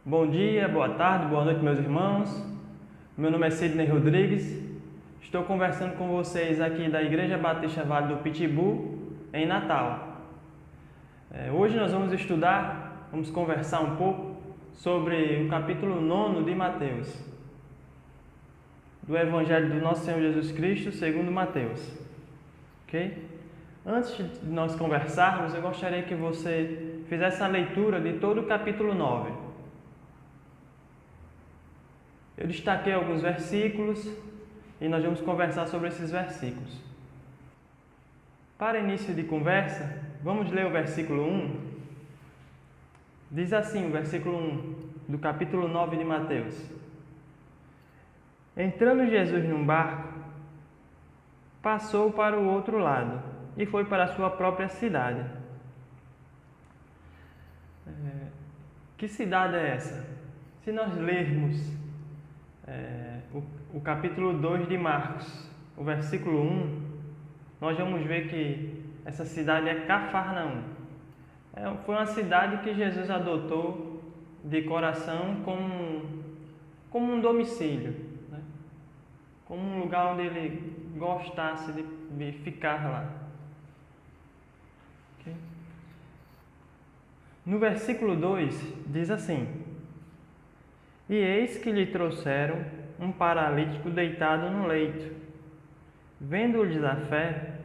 Bom dia, boa tarde, boa noite, meus irmãos. Meu nome é Sidney Rodrigues. Estou conversando com vocês aqui da Igreja Batista Vale do Pitbull, em Natal. Hoje nós vamos conversar um pouco sobre o capítulo 9 de Mateus, do Evangelho do Nosso Senhor Jesus Cristo, segundo Mateus. Ok? Antes de nós conversarmos, eu gostaria que você fizesse a leitura de todo o capítulo 9. Eu destaquei alguns versículos e nós vamos conversar sobre esses versículos. Para início de conversa, vamos ler o versículo 1. Diz assim, o versículo 1 do capítulo 9 de Mateus. Entrando Jesus num barco, passou para o outro lado e foi para a sua própria cidade. Que cidade é essa? Se nós lermos o capítulo 2 de Marcos, o versículo 1, nós vamos ver que essa cidade é Cafarnaum. Foi uma cidade que Jesus adotou de coração como um domicílio, né? Como um lugar onde ele gostasse de ficar lá. Okay? No versículo 2 diz assim: E eis que lhe trouxeram um paralítico deitado no leito. Vendo-lhes a fé,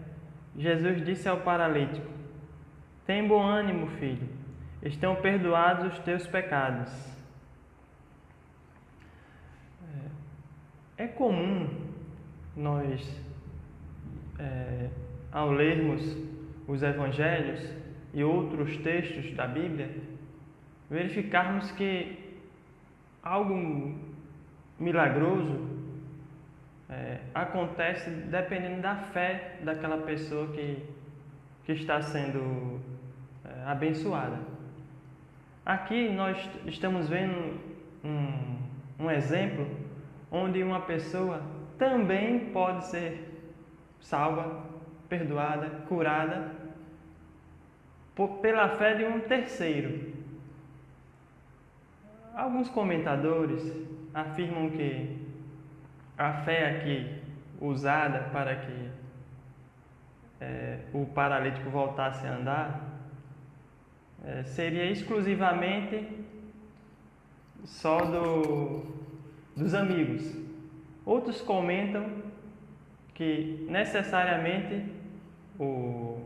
Jesus disse ao paralítico: Tem bom ânimo, filho, estão perdoados os teus pecados. É comum nós, ao lermos os evangelhos e outros textos da Bíblia, verificarmos que algo milagroso acontece dependendo da fé daquela pessoa que está sendo abençoada. Aqui nós estamos vendo um exemplo onde uma pessoa também pode ser salva, perdoada, curada pela fé de um terceiro. Alguns comentadores afirmam que a fé aqui usada para que o paralítico voltasse a andar seria exclusivamente só dos amigos. Outros comentam que necessariamente o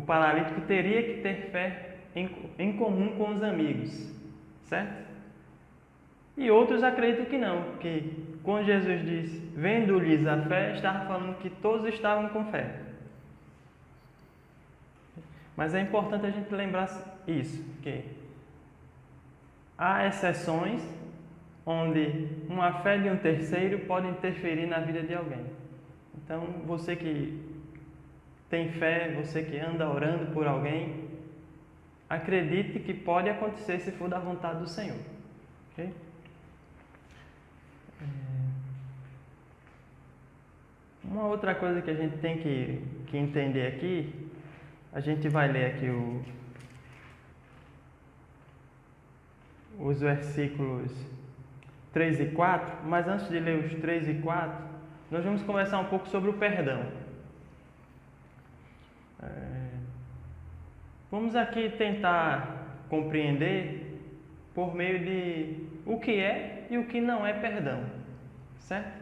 paralítico teria que ter fé em comum com os amigos, certo? E outros acreditam que não, que quando Jesus diz, vendo-lhes a fé, estava falando que todos estavam com fé. Mas é importante a gente lembrar isso, que há exceções onde uma fé de um terceiro pode interferir na vida de alguém. Então, você que tem fé, você que anda orando por alguém, acredite que pode acontecer se for da vontade do Senhor. Ok? Uma outra coisa que a gente tem que entender aqui, a gente vai ler aqui os versículos 3 e 4, mas antes de ler os 3 e 4, nós vamos conversar um pouco sobre o perdão. Vamos aqui tentar compreender por meio de o que é e o que não é perdão, certo?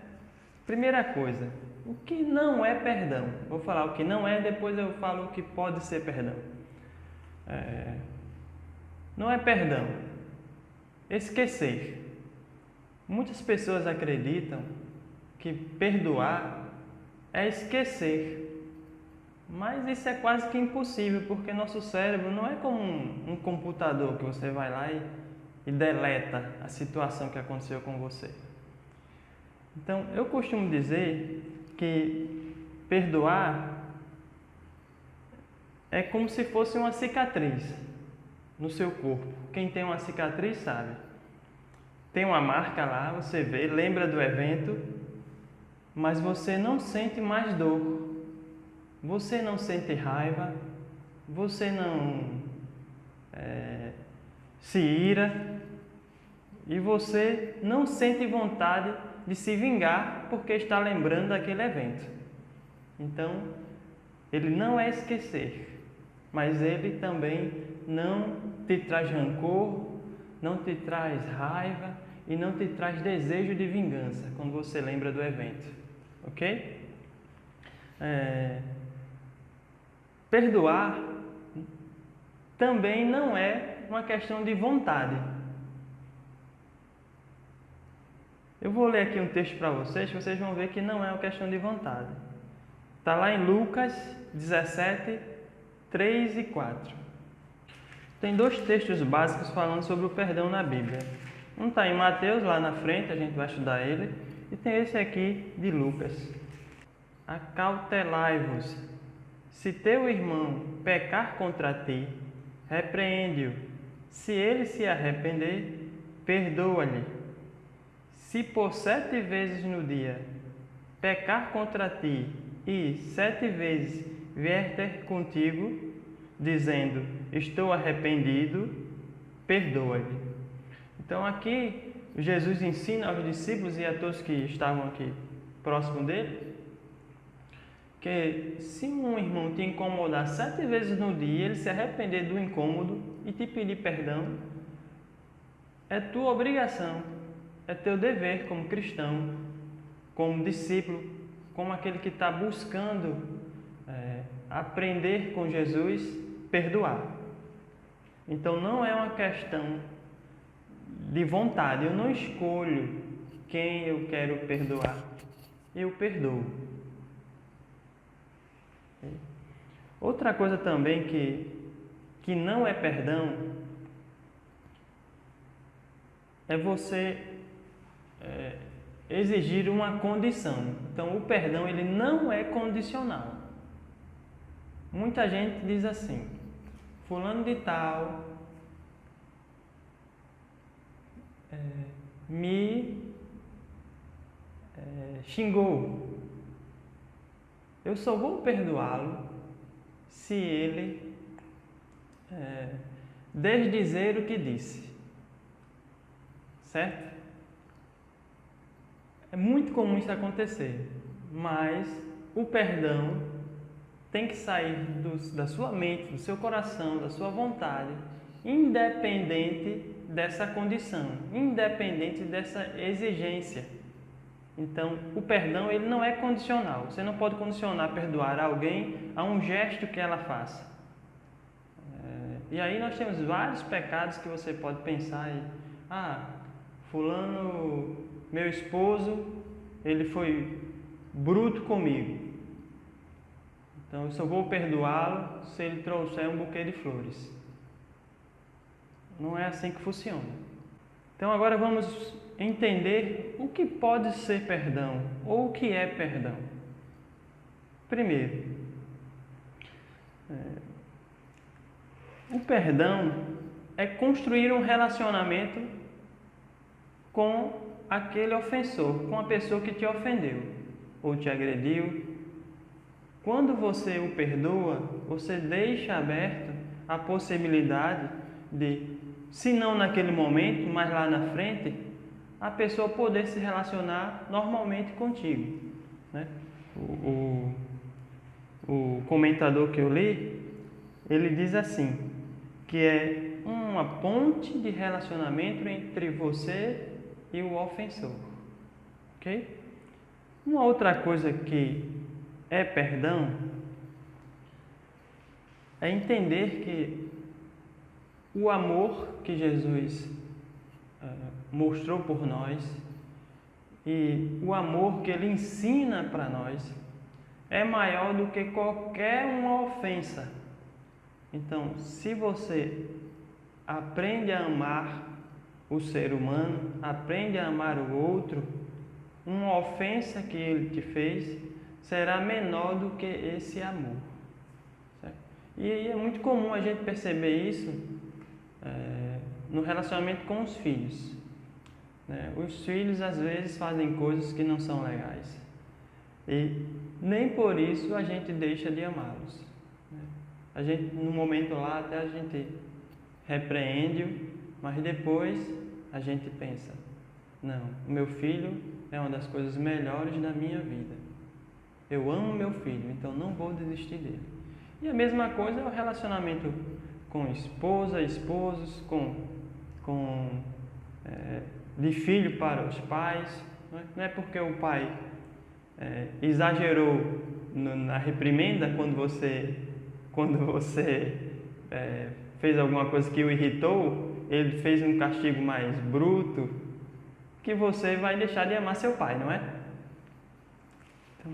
Primeira coisa, o que não é perdão? Vou falar o que não é, depois eu falo o que pode ser perdão. Não é perdão. Esquecer. Muitas pessoas acreditam que perdoar é esquecer. Mas isso é quase que impossível, porque nosso cérebro não é como um computador que você vai lá e deleta a situação que aconteceu com você. Então, eu costumo dizer que perdoar é como se fosse uma cicatriz no seu corpo. Quem tem uma cicatriz sabe. Tem uma marca lá, você vê, lembra do evento, mas você não sente mais dor. Você não sente raiva, você não se ira, e você não sente vontade de se vingar porque está lembrando daquele evento. Então, ele não é esquecer, mas ele também não te traz rancor, não te traz raiva e não te traz desejo de vingança quando você lembra do evento, ok? Perdoar também não é uma questão de vontade. Eu vou ler aqui um texto para vocês vão ver que não é uma questão de vontade. Está lá em Lucas 17, 3 e 4. Tem 2 textos básicos falando sobre o perdão na Bíblia. Um está em Mateus, lá na frente, a gente vai estudar ele. E tem esse aqui de Lucas. Acautelai-vos. Se teu irmão pecar contra ti, repreende-o. Se ele se arrepender, perdoa-lhe. Se por 7 vezes no dia pecar contra ti e 7 vezes vier ter contigo, dizendo, estou arrependido, perdoa-lhe. Então aqui, Jesus ensina aos discípulos e a todos que estavam aqui próximo dele, que se um irmão te incomodar 7 vezes no dia, ele se arrepender do incômodo e te pedir perdão, é tua obrigação, é teu dever como cristão, como discípulo, como aquele que está buscando aprender com Jesus, perdoar. Então não é uma questão de vontade, eu não escolho quem eu quero perdoar, eu perdoo. Outra coisa também que não é perdão é você exigir uma condição. Então o perdão ele não é condicional. Muita gente diz assim, fulano de tal me xingou. Eu só vou perdoá-lo se ele desdizer o que disse. Certo? É muito comum isso acontecer, mas o perdão tem que sair da sua mente, do seu coração, da sua vontade, independente dessa condição, independente dessa exigência. Então, o perdão ele não é condicional. Você não pode condicionar perdoar alguém a um gesto que ela faça. E aí nós temos vários pecados que você pode pensar aí. Fulano, meu esposo, ele foi bruto comigo. Então, eu só vou perdoá-lo se ele trouxer um buquê de flores. Não é assim que funciona. Então, agora vamos entender o que pode ser perdão ou o que é perdão. Primeiro, o perdão é construir um relacionamento com aquele ofensor, com a pessoa que te ofendeu ou te agrediu. Quando você o perdoa, você deixa aberto a possibilidade de, se não naquele momento, mas lá na frente, a pessoa poder se relacionar normalmente contigo, né? O comentador que eu li, ele diz assim, que é uma ponte de relacionamento entre você e o ofensor, ok? Uma outra coisa que é perdão é entender que o amor que Jesus mostrou por nós e o amor que Ele ensina para nós é maior do que qualquer uma ofensa. Então, se você aprende a amar o ser humano, aprende a amar o outro, uma ofensa que ele te fez será menor do que esse amor. Certo? E é muito comum a gente perceber isso no relacionamento com os filhos. Os filhos às vezes fazem coisas que não são legais e nem por isso a gente deixa de amá-los. A gente, no momento lá, até a gente repreende, mas depois a gente pensa, não, o meu filho é uma das coisas melhores da minha vida. Eu amo meu filho, então não vou desistir dele. E a mesma coisa é o relacionamento com esposa, esposos, de filho para os pais. Não é porque o pai exagerou na reprimenda quando você fez alguma coisa que o irritou, ele fez um castigo mais bruto, que você vai deixar de amar seu pai, não é? Então,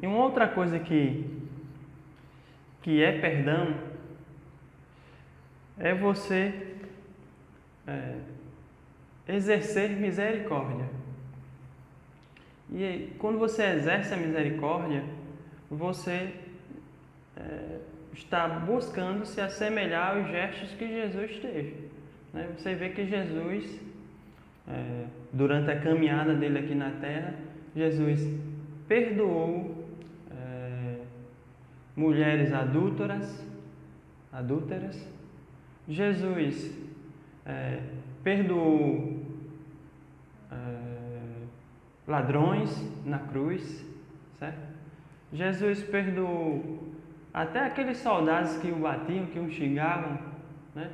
e uma outra coisa que é perdão é você exercer misericórdia. E quando você exerce a misericórdia, você está buscando se assemelhar aos gestos que Jesus teve. Você vê que Jesus, durante a caminhada dele aqui na terra, Jesus perdoou mulheres adúlteras. Jesus perdoou ladrões na cruz, certo? Jesus perdoou até aqueles soldados que o batiam, que o xingavam, né?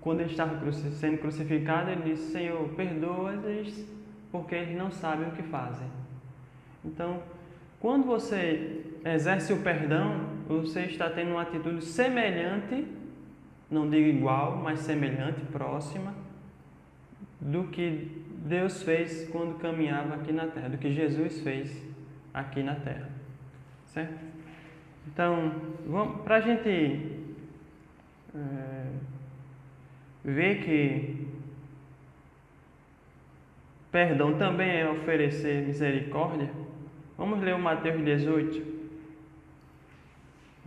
Quando ele estava sendo crucificado, ele disse: Senhor, perdoa-lhes, porque eles não sabem o que fazem. Então, quando você exerce o perdão, você está tendo uma atitude semelhante, não digo igual, mas semelhante, próxima, do que Deus fez quando caminhava aqui na terra, do que Jesus fez aqui na terra, certo? Então, para a gente ver que perdão também é oferecer misericórdia, vamos ler o Mateus 18.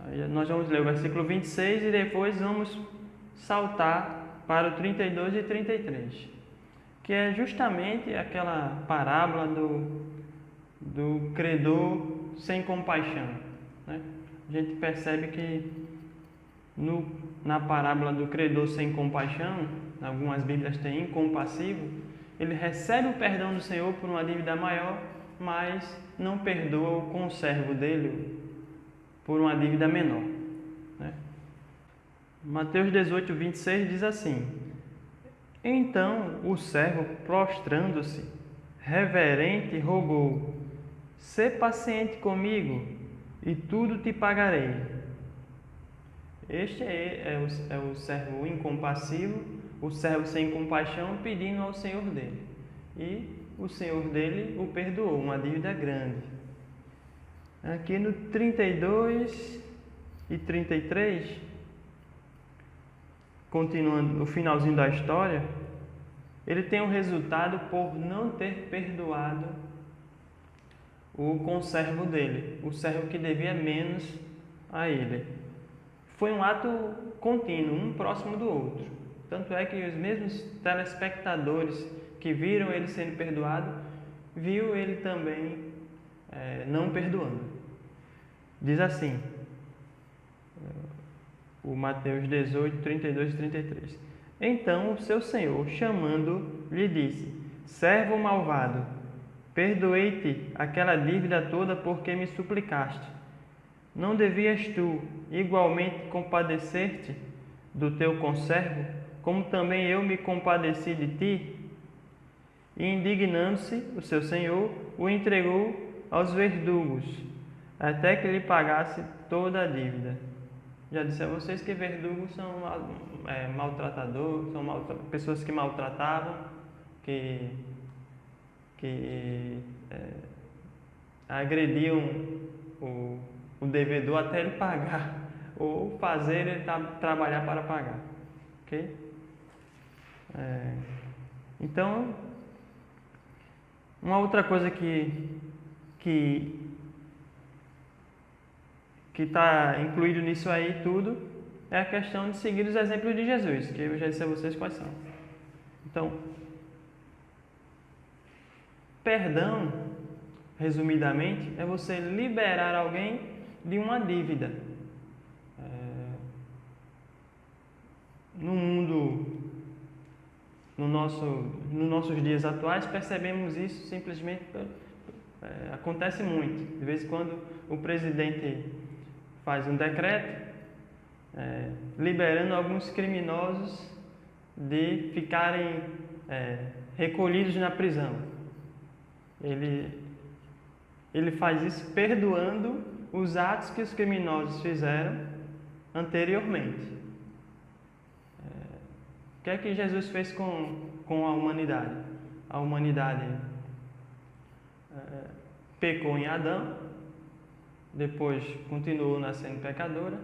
Aí nós vamos ler o versículo 26 e depois vamos saltar para o 32 e 33, que é justamente aquela parábola do credor sem compaixão, né? A gente percebe que na parábola do credor sem compaixão, algumas Bíblias têm incompassivo, ele recebe o perdão do Senhor por uma dívida maior, mas não perdoa o conservo dele por uma dívida menor, né? Mateus 18, 26 diz assim: Então o servo, prostrando-se, reverente, rogou: Sê paciente comigo, e tudo te pagarei. Este é o servo incompassivo, o servo sem compaixão, pedindo ao Senhor dele. E o Senhor dele o perdoou, uma dívida grande. Aqui no 32 e 33, continuando o finalzinho da história, ele tem um resultado por não ter perdoado o conservo dele, o servo que devia menos a ele. Foi um ato contínuo, um próximo do outro. Tanto é que os mesmos telespectadores que viram ele sendo perdoado, viu ele também não perdoando. Diz assim, o Mateus 18, 32 e 33. Então o seu senhor, chamando, lhe disse: Servo malvado, perdoei-te aquela dívida toda porque me suplicaste. Não devias tu igualmente compadecer-te do teu conservo, como também eu me compadeci de ti? E indignando-se, o seu senhor o entregou aos verdugos, até que lhe pagasse toda a dívida. Já disse a vocês que verdugos são maltratadores, são pessoas que maltratavam, que agrediam o devedor até ele pagar, ou fazer ele trabalhar para pagar. Ok? Então, uma outra coisa que está incluído nisso aí tudo é a questão de seguir os exemplos de Jesus, que eu já disse a vocês quais são. Então, perdão, resumidamente, é você liberar alguém de uma dívida. no mundo, nos nossos dias atuais, percebemos isso simplesmente, acontece muito. De vez em quando o presidente faz um decreto liberando alguns criminosos de ficarem recolhidos na prisão. Ele faz isso perdoando os atos que os criminosos fizeram anteriormente. O que é que Jesus fez com a humanidade? A humanidade pecou em Adão, depois continuou nascendo pecadora,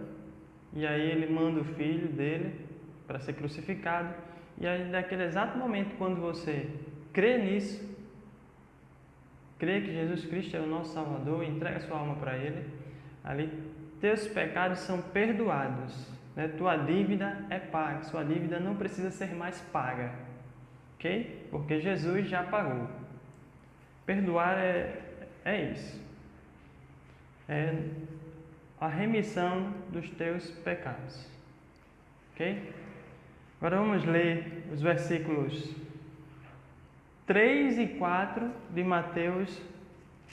e aí ele manda o filho dele para ser crucificado, e aí naquele exato momento, quando você crê nisso, crê que Jesus Cristo é o nosso Salvador, entrega sua alma para Ele, ali teus pecados são perdoados, né? Tua dívida é paga, sua dívida não precisa ser mais paga, ok? Porque Jesus já pagou. Perdoar é isso, é a remissão dos teus pecados, ok? Agora vamos ler os versículos 3 e 4 de Mateus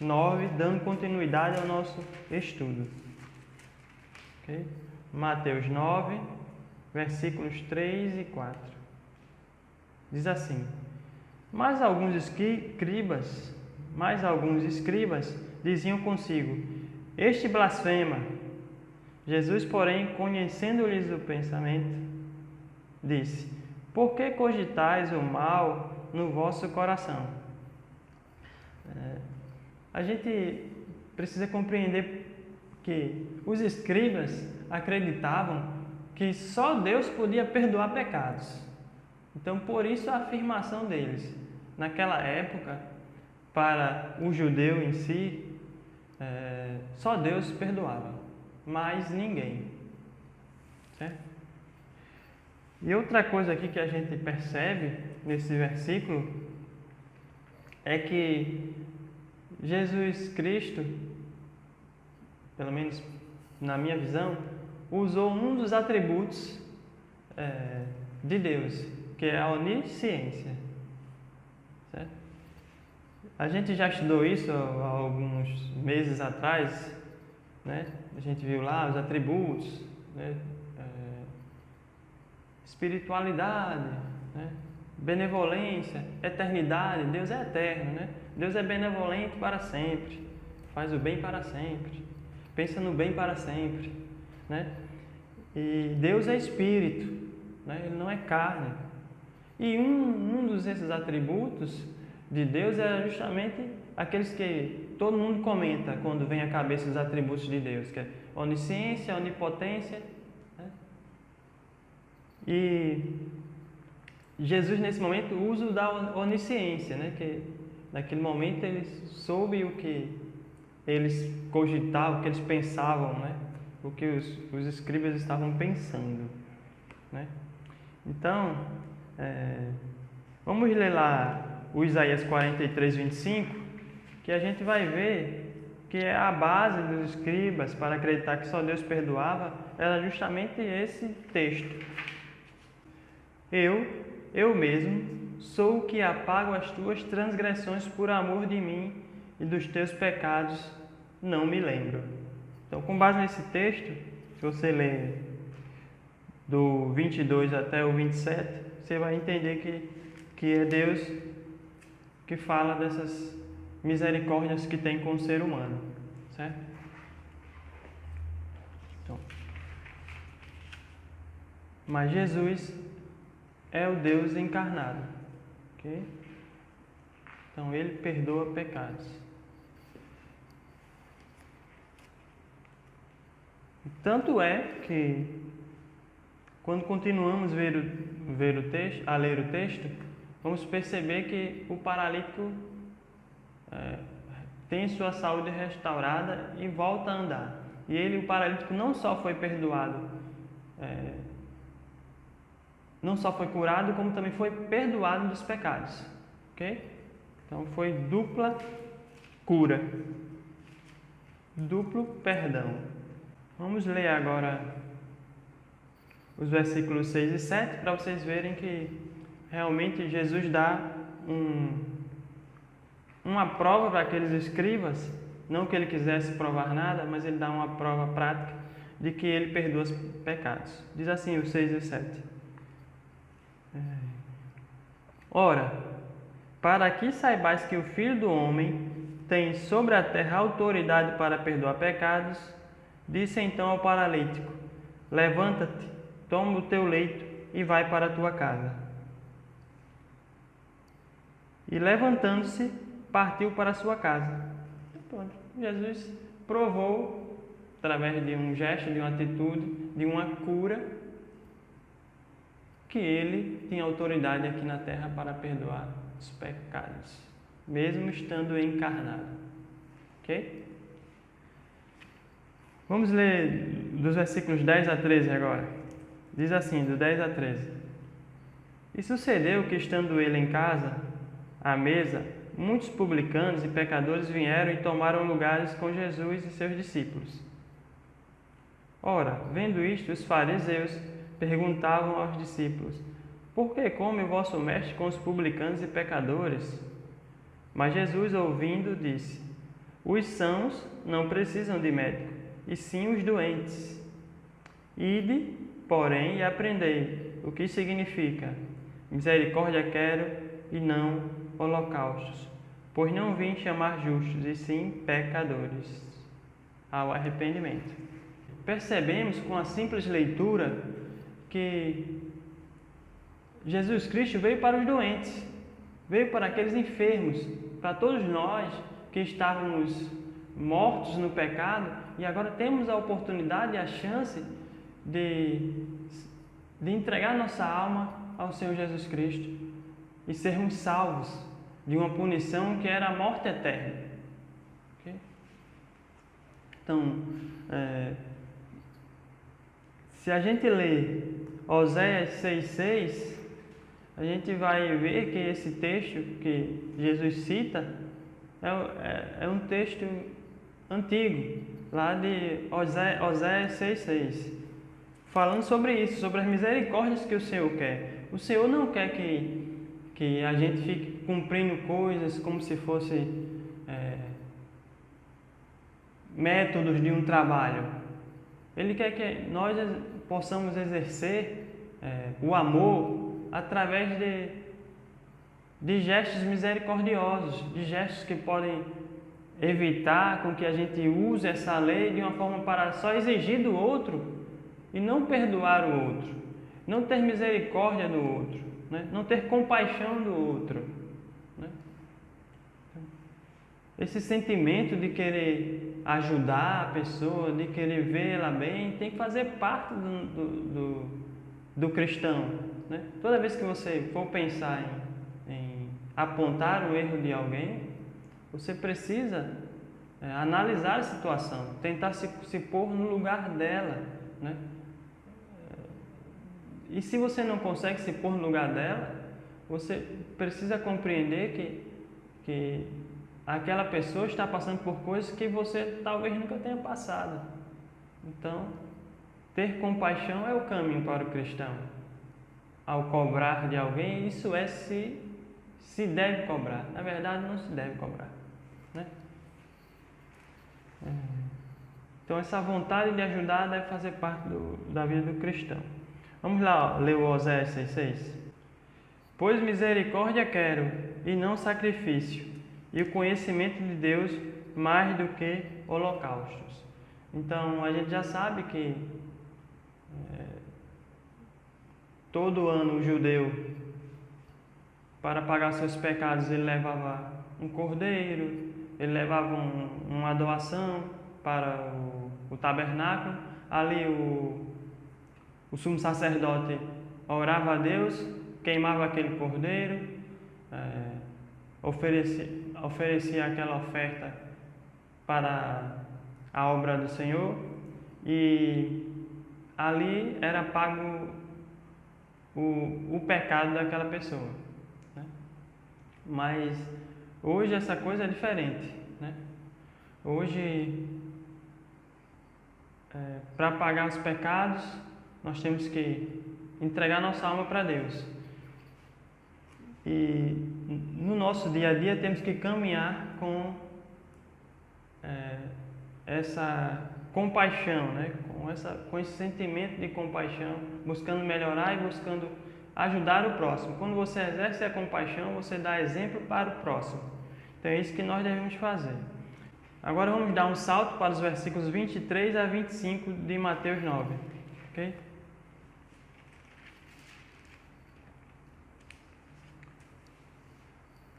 9, dando continuidade ao nosso estudo. Okay? Mateus 9, versículos 3 e 4. Diz assim: Mas alguns escribas diziam consigo: Este blasfema. Jesus, porém, conhecendo-lhes o pensamento, disse: Por que cogitais o mal no vosso coração? A gente precisa compreender que os escribas acreditavam que só Deus podia perdoar pecados. Então, por isso a afirmação deles. Naquela época, para o judeu em si, só Deus perdoava, mais ninguém. Certo? E outra coisa aqui que a gente percebe nesse versículo é que Jesus Cristo, pelo menos na minha visão, usou um dos atributos de Deus, que é a onisciência. Certo? A gente já estudou isso há alguns meses atrás, né? A gente viu lá os atributos, né? Espiritualidade, né? Benevolência, eternidade. Deus é eterno, né? Deus é benevolente para sempre, faz o bem para sempre, pensa no bem para sempre, né? E Deus é espírito, né? Ele não é carne. E um desses atributos de Deus é justamente aqueles que todo mundo comenta quando vem à cabeça os atributos de Deus, que é onisciência, onipotência, né? E Jesus nesse momento usa o da onisciência, né? Que naquele momento ele soube o que eles cogitavam, o que eles pensavam, né? O que os escribas estavam pensando, né? Então, vamos ler lá o Isaías 43, 25, que a gente vai ver que a base dos escribas para acreditar que só Deus perdoava era justamente esse texto. Eu mesmo, sou o que apago as tuas transgressões por amor de mim, e dos teus pecados não me lembro. Então, com base nesse texto, se você ler do 22 até o 27, você vai entender que é Deus que fala dessas misericórdias que tem com o ser humano, certo? Então, mas Jesus é o Deus encarnado, ok? Então Ele perdoa pecados. Tanto é que quando continuamos a ler o texto, vamos perceber que o paralítico tem sua saúde restaurada e volta a andar. E o paralítico, não só foi perdoado, não só foi curado, como também foi perdoado dos pecados. Ok? Então foi dupla cura, duplo perdão. Vamos ler agora os versículos 6 e 7 para vocês verem que realmente Jesus dá uma prova para aqueles escribas, não que ele quisesse provar nada, mas ele dá uma prova prática de que ele perdoa os pecados. Diz assim os 6 e 7. Ora, para que saibais que o Filho do Homem tem sobre a terra autoridade para perdoar pecados, disse então ao paralítico: levanta-te, toma o teu leito e vai para a tua casa. E levantando-se, partiu para a sua casa. Pronto. Jesus provou, através de um gesto, de uma atitude, de uma cura, que ele tinha autoridade aqui na terra para perdoar os pecados, mesmo estando encarnado. Ok? Vamos ler dos versículos 10 a 13 agora. Diz assim, do 10 a 13. E sucedeu que, estando ele em casa, à mesa, muitos publicanos e pecadores vieram e tomaram lugares com Jesus e seus discípulos. Ora, vendo isto, os fariseus perguntavam aos discípulos: por que come o vosso mestre com os publicanos e pecadores? Mas Jesus, ouvindo, disse: os sãos não precisam de médico, e sim os doentes. Ide, porém, e aprendei o que significa: misericórdia quero e não holocaustos, pois não vim chamar justos, e sim pecadores ao arrependimento. Percebemos com a simples leitura que Jesus Cristo veio para os doentes, veio para aqueles enfermos, para todos nós que estávamos mortos no pecado e agora temos a oportunidade e a chance de entregar nossa alma ao Senhor Jesus Cristo e sermos salvos de uma punição que era a morte eterna. Okay? Então, se a gente lê Oséias 6,6, a gente vai ver que esse texto que Jesus cita é um texto antigo, lá de Oséias 6,6, falando sobre isso, sobre as misericórdias que o Senhor quer. O Senhor não quer que a gente fique cumprindo coisas como se fosse métodos de um trabalho. Ele quer que nós possamos exercer o amor através de gestos misericordiosos, de gestos que podem evitar com que a gente use essa lei de uma forma para só exigir do outro e não perdoar o outro, não ter misericórdia do outro, né? Não ter compaixão do outro, né? Esse sentimento de querer ajudar a pessoa, de querer vê-la bem, tem que fazer parte do cristão, né? Toda vez que você for pensar em apontar o erro de alguém, você precisa analisar a situação, tentar se pôr no lugar dela, né? E se você não consegue se pôr no lugar dela, você precisa compreender que aquela pessoa está passando por coisas que você talvez nunca tenha passado. Então, ter compaixão é o caminho para o cristão. Ao cobrar de alguém, isso se deve cobrar. Na verdade, não se deve cobrar, né? Então, essa vontade de ajudar deve fazer parte da vida do cristão. Vamos lá, ler o Oséias 6,6. Pois misericórdia quero, e não sacrifício, e o conhecimento de Deus mais do que holocaustos. Então, a gente já sabe que todo ano o judeu, para pagar seus pecados, ele levava um cordeiro, ele levava uma doação para o tabernáculo. Ali o sumo sacerdote orava a Deus, queimava aquele cordeiro, oferecia aquela oferta para a obra do Senhor, e ali era pago o pecado daquela pessoa, né? Mas hoje essa coisa é diferente, né? Hoje, para pagar os pecados, nós temos que entregar nossa alma para Deus. E no nosso dia a dia temos que caminhar com essa compaixão, né? com esse sentimento de compaixão, buscando melhorar e buscando ajudar o próximo. Quando você exerce a compaixão, você dá exemplo para o próximo. Então é isso que nós devemos fazer. Agora vamos dar um salto para os versículos 23 a 25 de Mateus 9. Ok?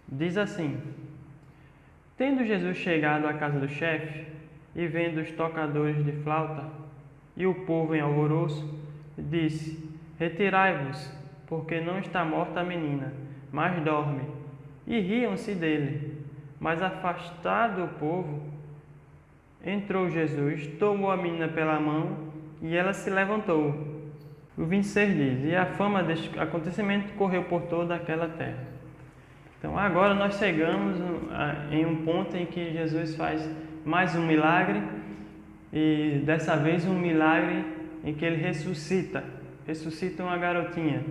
Diz assim: Tendo Jesus chegado à casa do chefe, e vendo os tocadores de flauta e o povo em alvoroço, disse: Retirai-vos, porque não está morta a menina, mas dorme. E riam-se dele. Mas afastado o povo, entrou Jesus, tomou a menina pela mão e ela se levantou. O 26 diz: E a fama deste acontecimento correu por toda aquela terra. Então agora nós chegamos em um ponto em que Jesus faz mais um milagre, e dessa vez um milagre em que ele ressuscita uma garotinha.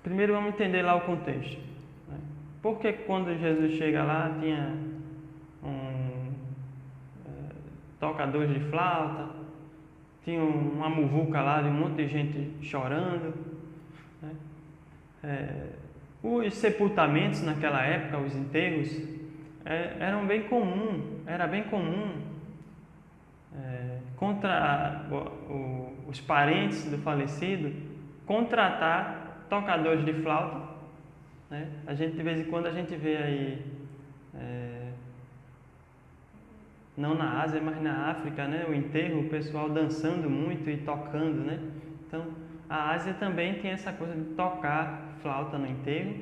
Primeiro vamos entender lá o contexto. Porque quando Jesus chega lá tinha tocadores de flauta, tinha uma muvuca lá de um monte de gente chorando, né? Os sepultamentos naquela época, os enterros, era bem comum contra os parentes do falecido contratar tocadores de flauta, né? A gente de vez em quando a gente vê aí, não na Ásia, mas na África, né? O enterro, o pessoal dançando muito e tocando, né? Então a Ásia também tem essa coisa de tocar flauta no enterro,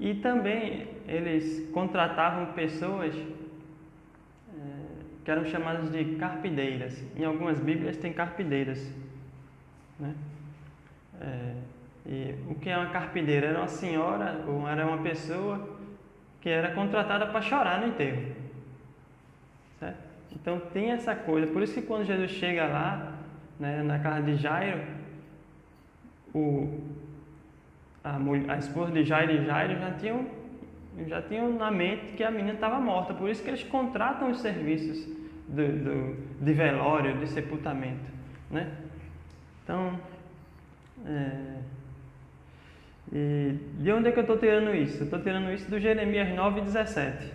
e também eles contratavam pessoas que eram chamadas de carpideiras. Em algumas Bíblias tem carpideiras, né? E o que é uma carpideira? Era uma senhora ou era uma pessoa que era contratada para chorar no enterro, certo? Então tem essa coisa. Por isso que quando Jesus chega lá, né, na casa de Jairo, a esposa de Jairo e Jairo já tinham na mente que a menina estava morta. Por isso que eles contratam os serviços de velório, de sepultamento, né? Então, e de onde é que eu estou tirando isso? Eu estou tirando isso do Jeremias 9,17.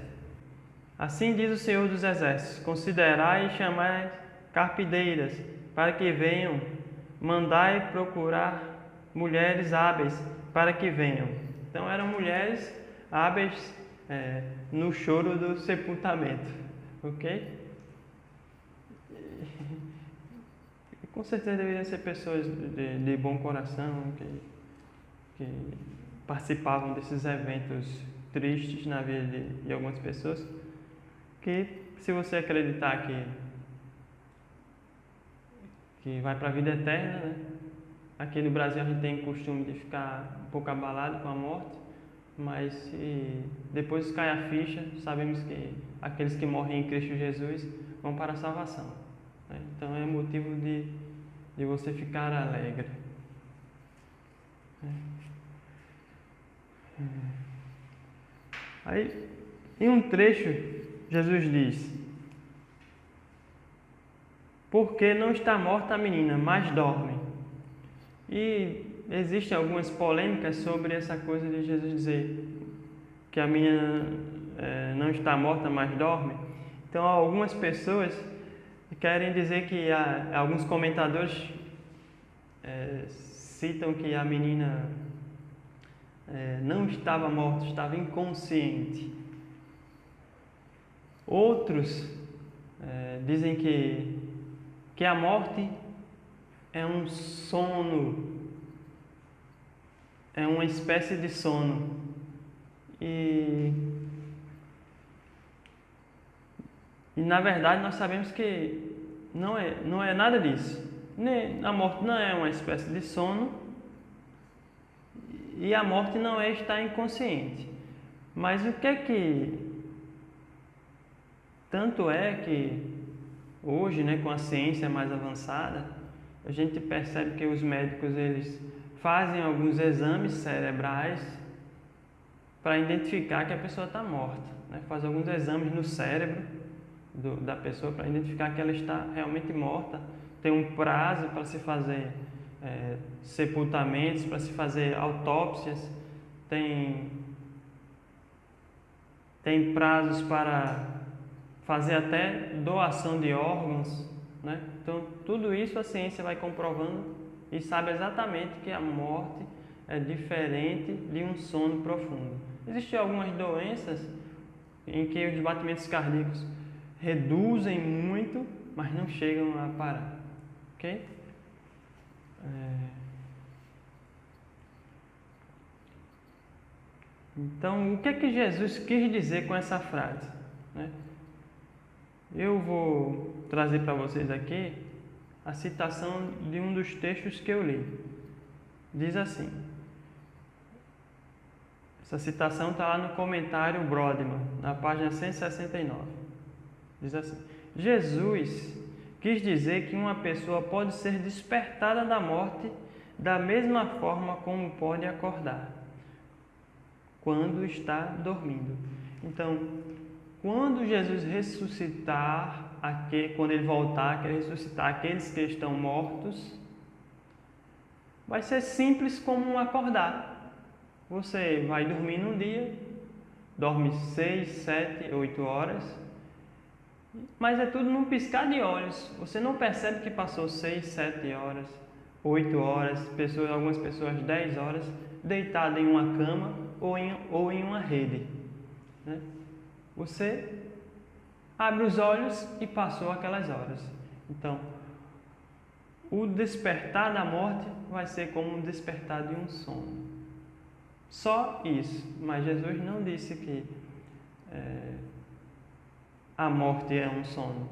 Assim diz o Senhor dos Exércitos: Considerai e chamai carpideiras, para que venham, mandai procurar mulheres hábeis, para que venham. Então eram mulheres hábeis no choro do sepultamento, ok? E com certeza deveriam ser pessoas de bom coração, que participavam desses eventos tristes na vida de algumas pessoas, que se você acreditar que vai para a vida eterna, né? Aqui no Brasil a gente tem o costume de ficar um pouco abalado com a morte, mas depois cai a ficha, sabemos que aqueles que morrem em Cristo Jesus vão para a salvação, né? Então é motivo de você ficar alegre. Aí, em um trecho, Jesus diz: Porque não está morta a menina, mas dorme. E existem algumas polêmicas sobre essa coisa de Jesus dizer que a menina não está morta, mas dorme. Então, algumas pessoas querem dizer que alguns comentadores citam que a menina não estava morta, estava inconsciente. Outros dizem que a morte é um sono, é uma espécie de sono. E na verdade nós sabemos que não é nada disso. A morte não é uma espécie de sono e a morte não é estar inconsciente. Mas o que é que... Tanto é que hoje, né, com a ciência mais avançada, a gente percebe que os médicos eles fazem alguns exames cerebrais para identificar que a pessoa está morta, né? Faz alguns exames no cérebro da pessoa para identificar que ela está realmente morta. Tem um prazo para se fazer sepultamentos, para se fazer autópsias, tem prazos para fazer até doação de órgãos, né? Então, tudo isso a ciência vai comprovando e sabe exatamente que a morte é diferente de um sono profundo. Existem algumas doenças em que os batimentos cardíacos reduzem muito, mas não chegam a parar, ok? Então, o que é que Jesus quis dizer com essa frase, né? Eu vou trazer para vocês aqui a citação de um dos textos que eu li. Diz assim, essa citação está lá no comentário Brodmann, na página 169. Diz assim: Jesus quis dizer que uma pessoa pode ser despertada da morte da mesma forma como pode acordar, quando está dormindo. Então, quando Jesus ressuscitar, quando ele voltar, que ele ressuscitar aqueles que estão mortos, vai ser simples como um acordar. Você vai dormir num dia, dorme 6, 7, 8 horas, mas é tudo num piscar de olhos. Você não percebe que passou 6, 7 horas, 8 horas, algumas pessoas 10 horas, deitado em uma cama ou em uma rede, né? Você abre os olhos e passou aquelas horas. Então, o despertar da morte vai ser como um despertar de um sono. Só isso. Mas Jesus não disse que a morte é um sono.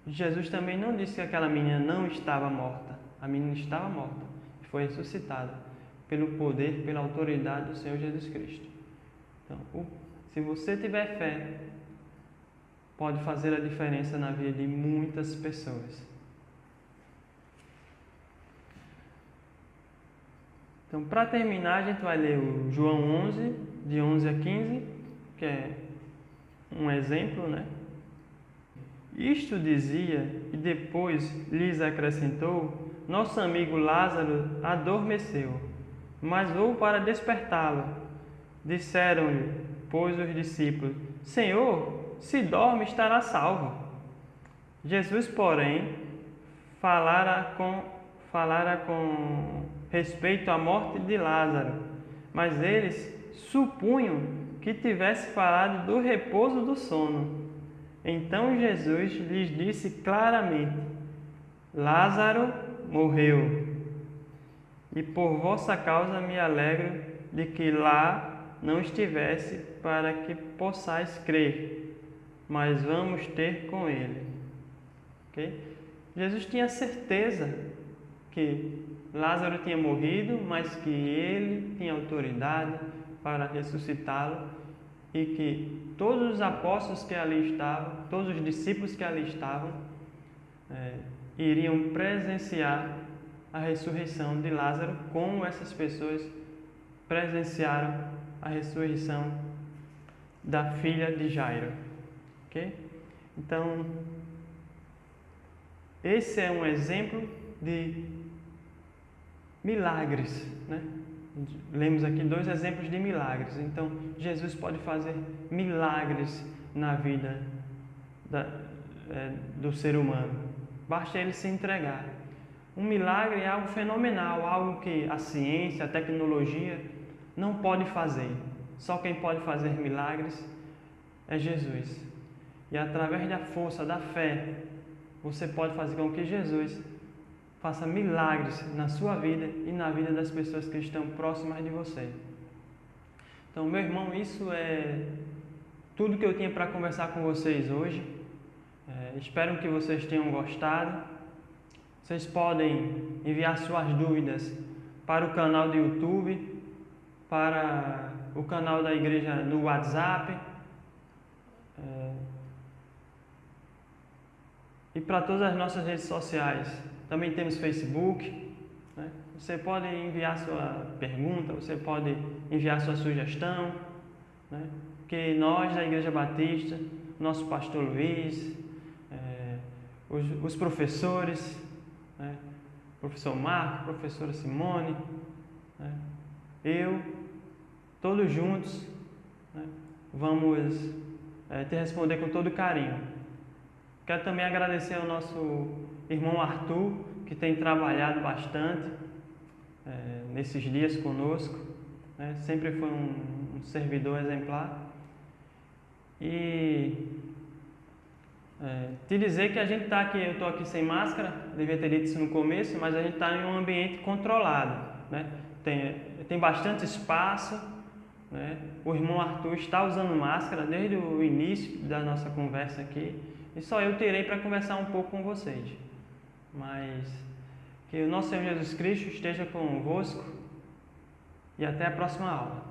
Jesus também não disse que aquela menina não estava morta. A menina estava morta e foi ressuscitada pelo poder, pela autoridade do Senhor Jesus Cristo. Então, se você tiver fé, pode fazer a diferença na vida de muitas pessoas. Então, para terminar, a gente vai ler o João 11, de 11 a 15, que é um exemplo, né? Isto dizia e depois lhes acrescentou: nosso amigo Lázaro adormeceu, mas vou para despertá-lo. Disseram-lhe, pois, os discípulos: Senhor, se dorme, estará salvo. Jesus, porém, falara com respeito à morte de Lázaro, mas eles supunham que tivesse falado do repouso do sono. Então Jesus lhes disse claramente: Lázaro morreu, e por vossa causa me alegro de que lá não estivesse, para que possais crer, mas vamos ter com ele. Okay? Jesus tinha certeza que Lázaro tinha morrido, mas que ele tinha autoridade para ressuscitá-lo e que todos os apóstolos que ali estavam, todos os discípulos que ali estavam, iriam presenciar a ressurreição de Lázaro, como essas pessoas presenciaram a ressurreição da filha de Jairo. Okay? Então, esse é um exemplo de milagres, né? Lemos aqui 2 exemplos de milagres. Então, Jesus pode fazer milagres na vida do ser humano. Basta ele se entregar. Um milagre é algo fenomenal, algo que a ciência, a tecnologia não pode fazer. Só quem pode fazer milagres é Jesus. E através da força da fé, você pode fazer com que Jesus faça milagres na sua vida e na vida das pessoas que estão próximas de você. Então, meu irmão, isso é tudo que eu tinha para conversar com vocês hoje. Espero que vocês tenham gostado. Vocês podem enviar suas dúvidas para o canal do YouTube, para o canal da igreja no WhatsApp, e para todas as nossas redes sociais, Também temos Facebook, né? Você pode enviar sua pergunta, você pode enviar sua sugestão, né? Que nós da Igreja Batista, nosso pastor Luiz, os professores, né? Professor Marco, professora Simone, né? Eu, todos juntos, né? Vamos te responder com todo carinho. Quero também agradecer ao nosso irmão Arthur, que tem trabalhado bastante nesses dias conosco, né? Sempre foi um servidor exemplar. E te dizer que a gente está aqui, eu estou aqui sem máscara, devia ter dito isso no começo, mas a gente está em um ambiente controlado, né? Tem bastante espaço, né? O irmão Arthur está usando máscara desde o início da nossa conversa aqui, e só eu tirei para conversar um pouco com vocês. Mas que o nosso Senhor Jesus Cristo esteja convosco e até a próxima aula.